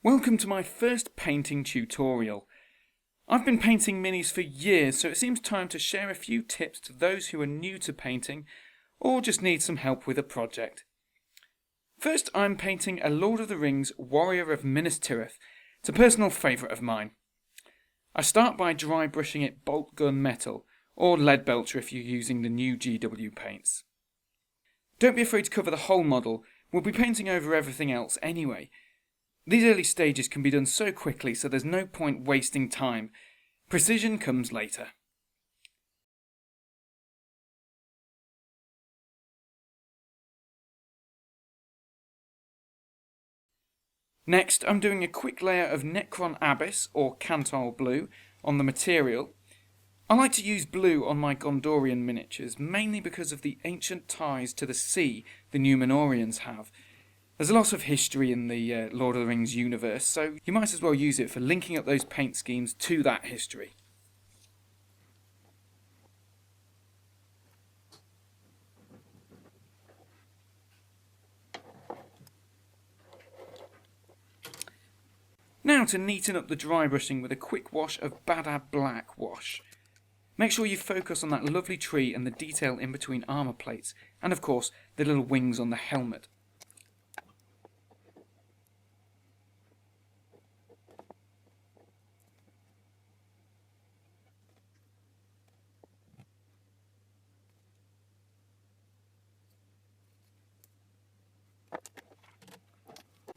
Welcome to my first painting tutorial. I've been painting minis for years, so it seems time to share a few tips to those who are new to painting or just need some help with a project. First, I'm painting a Lord of the Rings Warrior of Minas Tirith. It's a personal favourite of mine. I start by dry brushing it Boltgun Metal, or LeadBelcher if you're using the new GW paints. Don't be afraid to cover the whole model, we'll be painting over everything else anyway. These early stages can be done so quickly, so there's no point wasting time. Precision comes later. Next, I'm doing a quick layer of Necron Abyss, or Kantor Blue, on the material. I like to use blue on my Gondorian miniatures, mainly because of the ancient ties to the sea the Numenorians have. There's a lot of history in the Lord of the Rings universe, so you might as well use it for linking up those paint schemes to that history. Now to neaten up the dry brushing with a quick wash of Badab Black wash. Make sure you focus on that lovely tree and the detail in between armour plates, and of course the little wings on the helmet.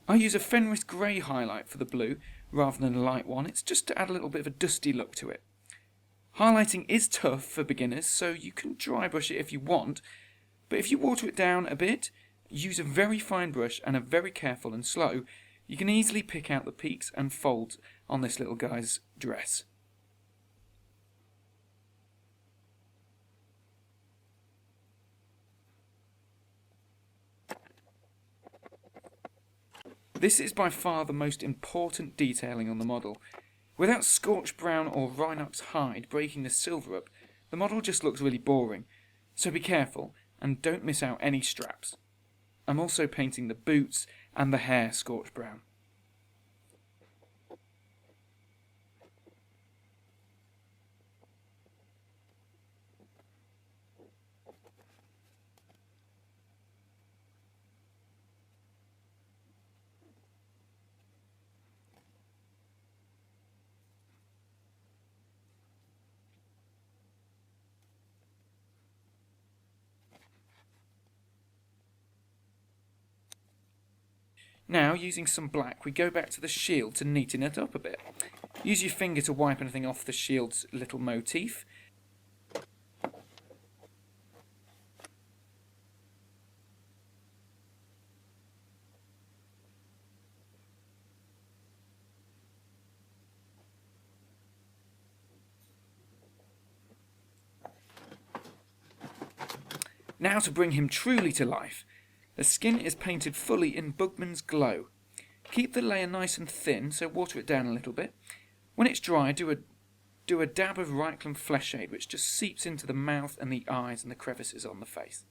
I use a Fenris Grey highlight for the blue rather than a light one. It's just to add a little bit of a dusty look to it. Highlighting is tough for beginners, so you can dry brush it if you want, but if you water it down a bit, use a very fine brush and are very careful and slow, you can easily pick out the peaks and folds on this little guy's dress. This is by far the most important detailing on the model. Without Scorched Brown or Rhinox hide breaking the silver up, the model just looks really boring, so be careful and don't miss out any straps. I'm also painting the boots and the hair Scorched Brown. Now, using some black, we go back to the shield to neaten it up a bit. Use your finger to wipe anything off the shield's little motif. Now to bring him truly to life. The skin is painted fully in Bugman's Glow. Keep the layer nice and thin, so water it down a little bit. When it's dry, do a dab of Rhinox Flesh Shade, which just seeps into the mouth and the eyes and the crevices on the face.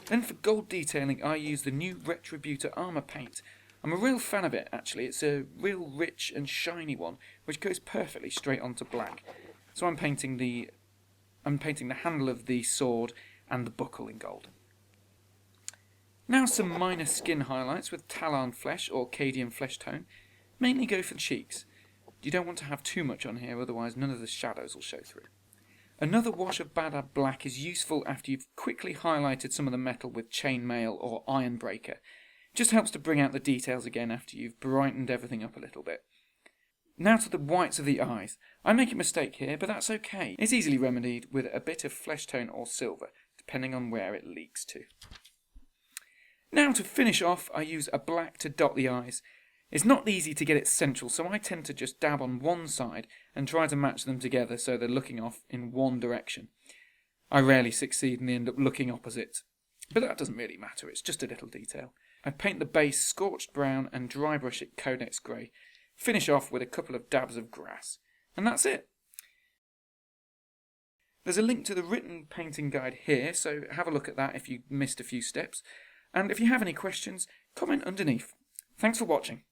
Then for gold detailing, I use the new Retributor armour paint. I'm a real fan of it, actually. It's a real rich and shiny one, which goes perfectly straight onto black. So I'm painting the handle of the sword and the buckle in gold. Now some minor skin highlights with Talon Flesh or Cadian Flesh Tone. Mainly go for the cheeks. You don't want to have too much on here, otherwise none of the shadows will show through. Another wash of Badab Black is useful after you've quickly highlighted some of the metal with chainmail or iron breaker. It just helps to bring out the details again after you've brightened everything up a little bit. Now to the whites of the eyes. I make a mistake here, but that's okay. It's easily remedied with a bit of flesh tone or silver, depending on where it leaks to. Now to finish off, I use a black to dot the eyes. It's not easy to get it central, so I tend to just dab on one side and try to match them together so they're looking off in one direction. I rarely succeed and they end up looking opposite, but that doesn't really matter, it's just a little detail. I'd paint the base Scorched Brown and drybrush it Codex Grey. Finish off with a couple of dabs of grass. And that's it. There's a link to the written painting guide here, so have a look at that if you missed a few steps. And if you have any questions, comment underneath. Thanks for watching.